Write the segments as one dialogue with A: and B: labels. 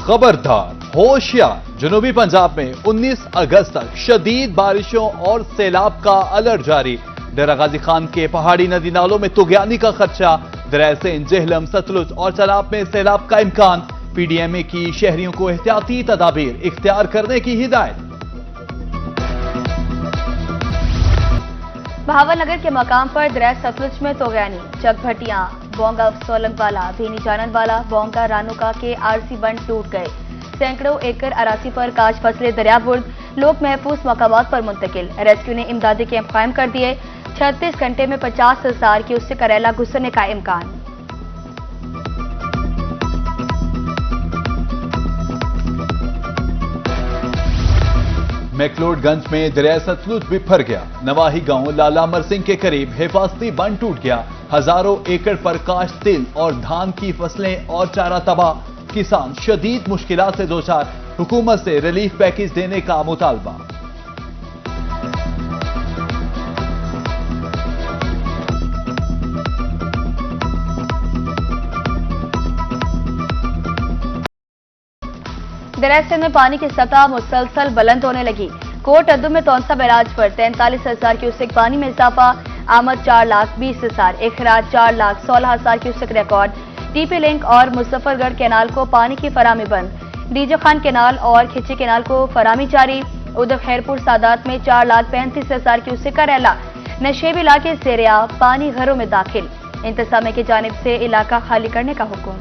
A: खबरदार, होशियार। जनूबी पंजाब में 19 अगस्त तक शदीद बारिशों और सैलाब का अलर्ट जारी। डेरा गाजी खान के पहाड़ी नदी नालों में तुगयानी का खदशा। दरिया सिंध, जेहलम, सतलुज और चनाब में सैलाब का इम्कान। पीडीएमए की शहरियों को एहतियाती तदाबीर इख्तियार करने की हिदायत।
B: बहावलनगर के मकाम पर दरिया सतलुज में तोगयानी। चकभटियां, बोंगा सोलंगवाला, भीनी जाननवाला, बोंगा रानोका के आरसी बंद टूट गए। सैकड़ों एकड़ अरासी पर काश फसले दरियाबुर्द, लोग महफूज मकामात पर मुंतकिल। रेस्क्यू ने इमदादी कैंप कायम कर दिए। 36 घंटे में 50,000 की उससे करेला घुसने का इम्कान।
A: मैक्लोडगंज में दरिया सतलुज बिफर गया। नवाही गांव लाला अमर सिंह के करीब हिफाजती बंद टूट गया। हजारों एकड़ पर काश, तिल और धान की फसलें और चारा तबाह। किसान शदीद मुश्किलात से दोचार। हुकूमत से रिलीफ पैकेज देने का मुतालबा।
B: दरिया सिंध में पानी की सतह मुसलसल बुलंद होने लगी। कोट अद्दू में तौसा बैराज पर 43,000 क्यूसेक पानी में इजाफा। आमद 4,20,000, इखराज 4,16,000 क्यूसेक रिकॉर्ड। टीपी लिंक और मुजफ्फरगढ़ कैनाल को पानी की फराहमी बंद। डीजो खान कैनाल और खिची कैनाल को फराहमी जारी। उधर खैरपुर सादात में 4,35,000 क्यूसेक का रैला। नशेब इलाके से पानी घरों में दाखिल। इंतजामिया की जानिब से इलाका खाली करने का हुक्म।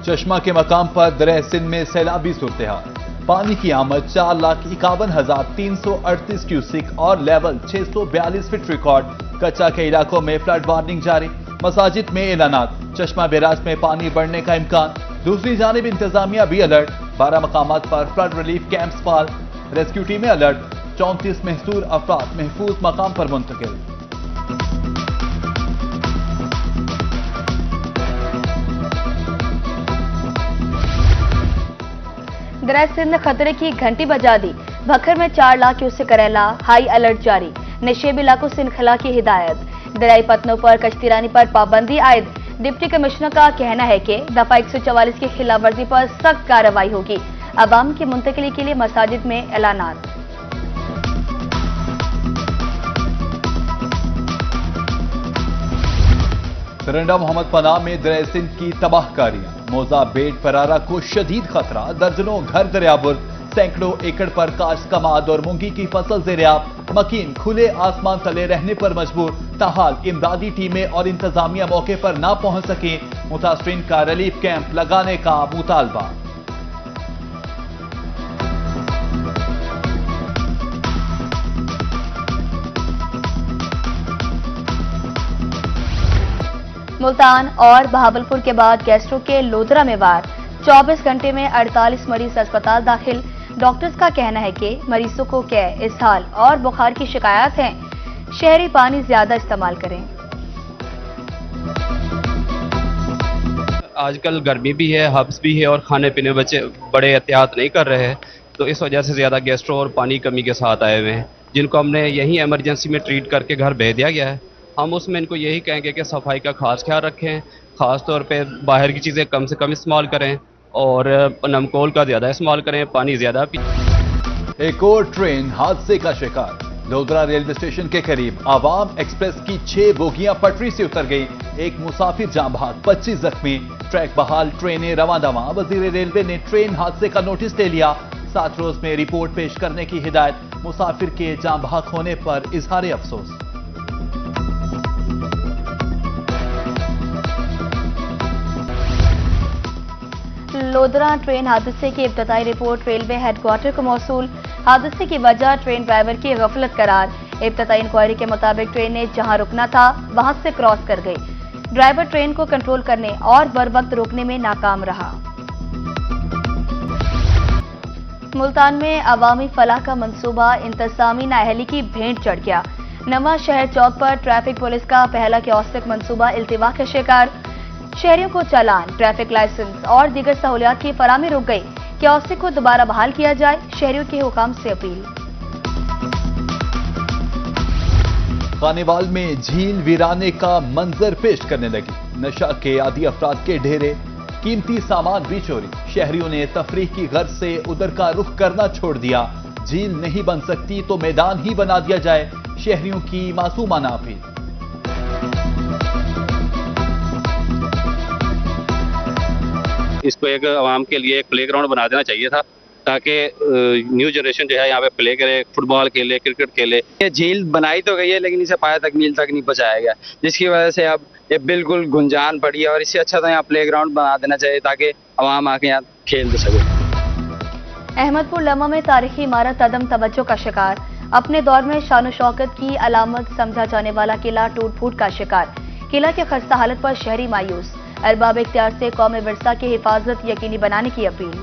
A: चश्मा के मकाम पर दरिया सिंध में सैलाबी सूरत-ए-हाल। पानी की आमद 4,51,338 क्यूसिक और लेवल 642 फीट रिकॉर्ड। कच्चा के इलाकों में फ्लड वार्निंग जारी। मसाजिद में एलानात। चश्मा बैराज में पानी बढ़ने का इम्कान। दूसरी जानिब इंतजामिया भी अलर्ट। 12 मकामात पर फ्लड रिलीफ कैंप्स फाल। रेस्क्यू टीमें अलर्ट। 34 महसूर अफराद महफूज मकाम पर मुंतकिल।
B: दरिया सिंध ने खतरे की घंटी बजा दी। भखर में 4 लाख क्यूसेक करेला, हाई अलर्ट जारी। नशेब इलाकों से इनखला की हिदायत। दरियाई पत्तनों पर कश्तीरानी पर पाबंदी आयद। डिप्टी कमिश्नर का कहना है कि दफा 144 की खिलाफ वर्जी पर सख्त कार्रवाई होगी। अवाम की मुंतकिली के लिए मसाजिद में ऐलानात।
A: सरंडा मोहम्मद पनाह में दरिया सिंध की तबाहकारियां। मोजा बेट परारा को शदीद खतरा। दर्जनों घर दरियाबुर्द। सैकड़ों एकड़ पर काश, कमाद और मूंगी की फसल ज़ेरियाब। मकीन खुले आसमान तले रहने पर मजबूर। ताहाल इमदादी टीमें और इंतजामिया मौके पर ना पहुंच सके। मुतासरीन का रिलीफ कैंप लगाने का मुतालबा।
B: मुल्तान और बहावलपुर के बाद गैस्ट्रो के लोधरा में वार। 24 घंटे में 48 मरीज अस्पताल दाखिल। डॉक्टर्स का कहना है कि मरीजों को कैं, इसहाल और बुखार की शिकायत है। शहरी पानी ज्यादा इस्तेमाल करें।
C: आजकल गर्मी भी है, हब्स भी है और खाने पीने बच्चे बड़े एहतियात नहीं कर रहे हैं, तो इस वजह से ज़्यादा गैस्ट्रो और पानी कमी के साथ आए हुए हैं, जिनको हमने यहीं एमरजेंसी में ट्रीट करके घर भेज दिया गया है। हम उसमें इनको यही कहेंगे कि सफाई का खास ख्याल रखें, ख़ास तौर पे बाहर की चीज़ें कम से कम इस्तेमाल करें और नमकोल का ज़्यादा इस्तेमाल करें, पानी ज़्यादा पिए।
A: एक और ट्रेन हादसे का शिकार। लोधरा रेलवे स्टेशन के करीब आवाम एक्सप्रेस की 6 बोगियां पटरी से उतर गई। एक मुसाफिर जाँ बहक, 25 जख्मी। ट्रैक बहाल, ट्रेनें रवां दवां। वजीर रेलवे ने ट्रेन हादसे का नोटिस ले लिया। 7 रोज में रिपोर्ट पेश करने की हिदायत। मुसाफिर के जाँ बहक होने पर इजहार अफसोस।
B: लोधरा ट्रेन हादसे की इब्तदाई रिपोर्ट रेलवे हेडक्वार्टर को मौसूल। हादसे की वजह ट्रेन ड्राइवर की गफलत करार। इब्तदाई इंक्वायरी के मुताबिक ट्रेन ने जहां रुकना था वहां से क्रॉस कर गई। ड्राइवर ट्रेन को कंट्रोल करने और बर वक्त रोकने में नाकाम रहा। मुल्तान में अवामी फलाह का मंसूबा इंतजामी नाअहली की भेंट चढ़ गया। नवा शहर चौक पर ट्रैफिक पुलिस का पहला कियोस्क मंसूबा इल्तिवा का शिकार। शहरियों को चालान, ट्रैफिक लाइसेंस और दीगर सहूलियात की फराहमी रुक गई। कियोस्क को दोबारा बहाल किया जाए, शहरियों के हुकाम से अपील।
A: خانیوال میں جھیل ویرانے کا منظر پیش کرنے لگی، نشہ کے عادی افراد کے ڈھیرے، قیمتی سامان بھی چوری، شہریوں نے تفریح کی غرض سے ادھر کا رخ کرنا چھوڑ دیا، جھیل نہیں بن سکتی تو میدان ہی بنا دیا جائے، شہریوں کی معصومانہ اپیل۔
C: اس کو ایک عوام کے لیے ایک پلے گراؤنڈ بنا دینا چاہیے تھا تاکہ نیو جنریشن جو ہے یہاں پہ پلے کرے، فٹ بال کھیلے، کرکٹ کھیلے۔
D: یہ جھیل بنائی تو گئی ہے لیکن اسے پایا تکمیل تک نہیں پہنچایا گیا، جس کی وجہ سے اب یہ بالکل گنجان پڑی ہے، اور اس سے اچھا تو یہاں پلے گراؤنڈ بنا دینا چاہیے تاکہ عوام آ کے یہاں کھیل سکے۔
B: احمد پور لمحہ میں تاریخی عمارت عدم توجہ کا شکار، اپنے دور میں شان و شوکت کی علامت سمجھا جانے والا قلعہ ٹوٹ پھوٹ کا شکار، قلعہ کی خستہ حالت پر شہری مایوس، ارباب اختیار سے قومی ورثہ کی حفاظت یقینی بنانے کی اپیل۔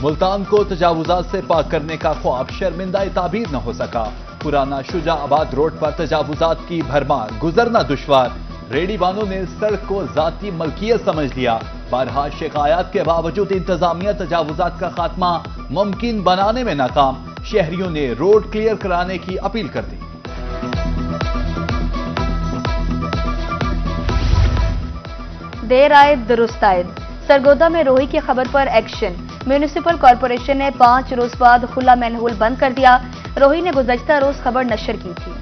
A: ملتان کو تجاوزات سے پاک کرنے کا خواب شرمندہ تعبیر نہ ہو سکا، پرانا شجاع آباد روڈ پر تجاوزات کی بھرمار، گزرنا دشوار، ریڑی بانوں نے سڑک کو ذاتی ملکیت سمجھ لیا، بارہا شکایات کے باوجود انتظامیہ تجاوزات کا خاتمہ ممکن بنانے میں ناکام، شہریوں نے روڈ کلیئر کرانے کی اپیل کر دی۔
B: دیر آئے درست آئے، سرگودا میں روہی کی خبر پر ایکشن، میونسپل کارپوریشن نے 5 روز بعد کھلا مینہول بند کر دیا، روہی نے گزشتہ روز خبر نشر کی تھی۔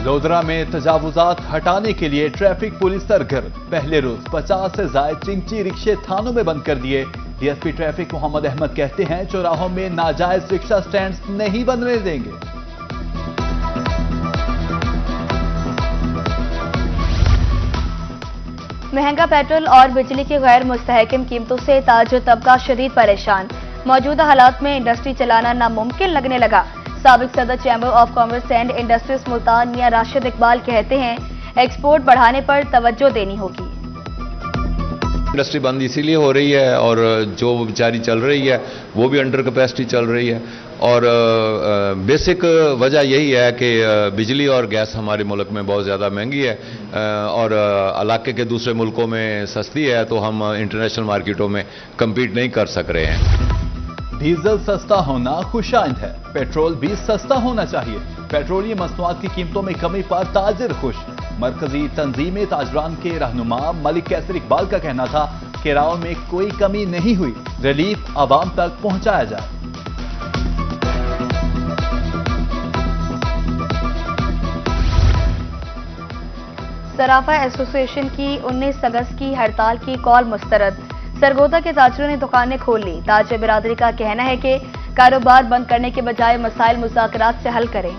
A: لودھرا میں تجاوزات ہٹانے کے لیے ٹریفک پولیس سرگرم، پہلے روز 50 سے زائد چنچی رکشے تھانوں میں بند کر دیے، ڈی ایس پی ٹریفک محمد احمد کہتے ہیں چوراہوں میں ناجائز رکشہ سٹینڈز نہیں بننے دیں گے۔
B: مہنگا پیٹرول اور بجلی کی غیر مستحکم قیمتوں سے تاجر طبقہ شدید پریشان، موجودہ حالات میں انڈسٹری چلانا ناممکن لگنے لگا، سابق صدر chamber of commerce and industries Multan میاں راشد اقبال کہتے ہیں ایکسپورٹ بڑھانے پر توجہ دینی ہوگی۔
E: انڈسٹری بند اسی لیے ہو رہی ہے اور جو بیچاری چل رہی ہے وہ بھی انڈر کیپیسٹی چل رہی ہے، اور بیسک وجہ یہی ہے کہ بجلی اور گیس ہمارے ملک میں بہت زیادہ مہنگی ہے اور علاقے کے دوسرے ملکوں میں سستی ہے، تو ہم انٹرنیشنل مارکیٹوں میں کمپیٹ نہیں کر سک رہے ہیں۔
A: ڈیزل سستا ہونا خوش آئند ہے، پیٹرول بھی سستا ہونا چاہیے، پیٹرولیم مصنوعات کی قیمتوں میں کمی پر تاجر خوش، مرکزی تنظیم تاجران کے رہنما ملک کیسر اقبال کا کہنا تھا کہ راؤ میں کوئی کمی نہیں ہوئی، ریلیف عوام تک پہنچایا جائے۔
B: صرافہ ایسوسی ایشن کی 19 اگست کی ہڑتال کی کال مسترد، سرگودا کے تاجروں نے دکانیں کھول لی، تاجر برادری کا کہنا ہے کہ کاروبار بند کرنے کے بجائے مسائل مذاکرات سے حل کریں۔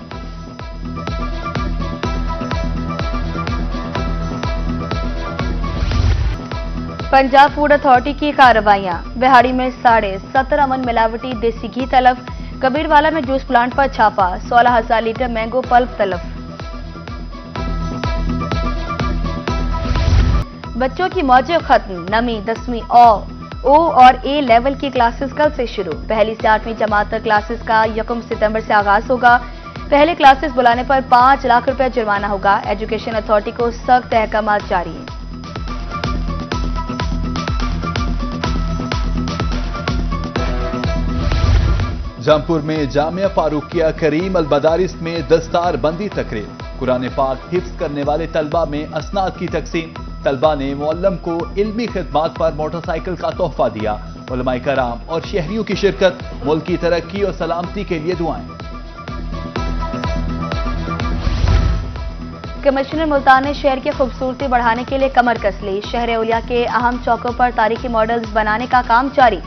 B: پنجاب فوڈ اتھارٹی کی کارروائیاں، بہاڑی میں 17.5 من ملاوٹی دیسی گھی تلف، کبیر والا میں جوس پلانٹ پر چھاپا، 16,000 لیٹر مینگو پلپ تلف۔ بچوں کی موجیں ختم، نویں 10ویں او اور اے لیول کی کلاسز کل سے شروع، پہلی سے 8ویں جماعت تک کلاسز کا 1 ستمبر سے آغاز ہوگا، پہلے کلاسز بلانے پر 5 لاکھ روپے جرمانہ ہوگا، ایجوکیشن اتھارٹی کو سخت احکامات جاری ہیں۔
A: جامپور میں جامعہ فاروقیہ کریم المدارس میں دستار بندی تقریب، قرآن پاک حفظ کرنے والے طلبہ میں اسناد کی تقسیم، طلبہ نے معلم کو علمی خدمات پر موٹر سائیکل کا تحفہ دیا، علماء کرام اور شہریوں کی شرکت، ملک کی ترقی اور سلامتی کے لیے دعائیں۔
B: کمشنر ملتان نے شہر کی خوبصورتی بڑھانے کے لیے کمر کس لی، شہر اولیا کے اہم چوکوں پر تاریخی ماڈلز بنانے کا کام جاری،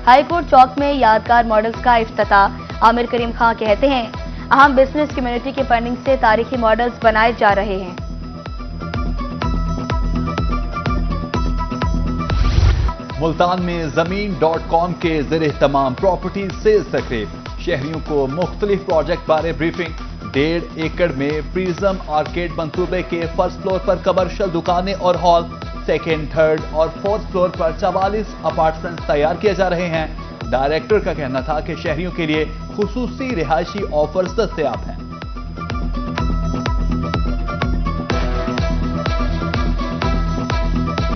B: ہائی کورٹ چوک میں یادگار ماڈلز کا افتتاح، عامر کریم خان کہتے ہیں اہم بزنس کمیونٹی کی فنڈنگ سے تاریخی ماڈلز بنائے جا رہے ہیں۔
A: ملتان میں زمین.com کے زیر اہتمام پراپرٹی سیلز تقریب، شہریوں کو مختلف پروجیکٹ بارے بریفنگ، 1.5 ایکڑ میں پریزم آرکیڈ منصوبے کے فرسٹ فلور پر کمرشل دکانیں اور ہال، سیکنڈ، تھرڈ اور فورتھ فلور پر 44 اپارٹمنٹس تیار کیے جا رہے ہیں، ڈائریکٹر کا کہنا تھا کہ شہریوں کے لیے خصوصی رہائشی آفرز دستیاب ہیں۔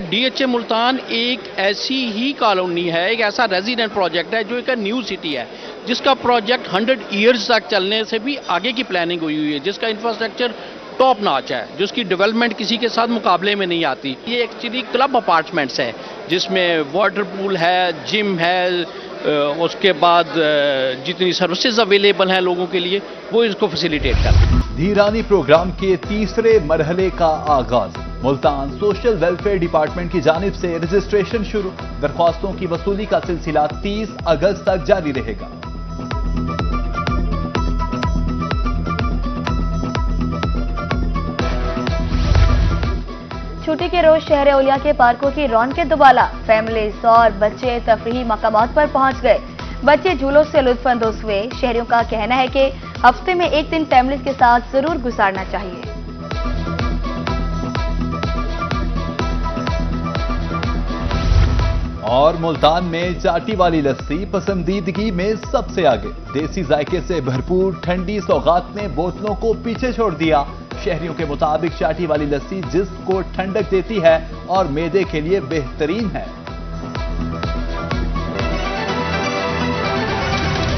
F: DHA मुल्तान एक ऐसी ही कॉलोनी है, एक ऐसा रेजिडेंट प्रोजेक्ट है जो एक न्यू सिटी है, जिसका प्रोजेक्ट 100 इयर्स तक चलने से भी आगे की प्लानिंग हुई है, जिसका इंफ्रास्ट्रक्चर टॉप नॉच है, जिसकी डेवलपमेंट किसी के साथ मुकाबले में नहीं आती। ये एक्चुअली क्लब अपार्टमेंट्स है जिसमें वाटर पूल है, जिम है, उसके बाद जितनी सर्विसेज अवेलेबल हैं लोगों के लिए वो इसको फैसिलिटेट करते हैं।
A: धीरानी प्रोग्राम के तीसरे मरहले का आगाज। मुल्तान सोशल वेलफेयर डिपार्टमेंट की जानिब से रजिस्ट्रेशन शुरू। दरख्वास्तों की वसूली का सिलसिला 30 अगस्त तक जारी रहेगा।
B: छुट्टी के रोज शहर औलिया के पार्कों की रौनकें दुबाला। फैमिलीज और बच्चे तफरीही मकामात पर पहुंच गए। बच्चे झूलों से लुत्फानंदोज हुए। शहरियों का कहना है कि हफ्ते में एक दिन फैमिलीज के साथ जरूर गुजारना चाहिए।
A: और मुल्तान में चाटी वाली लस्सी पसंदीदगी में सबसे आगे। देसी जायके से भरपूर ठंडी सौगात ने बोतलों को पीछे छोड़ दिया। शहरियों के मुताबिक चाटी वाली लस्सी जिस्म को ठंडक देती है और मेदे के लिए बेहतरीन है।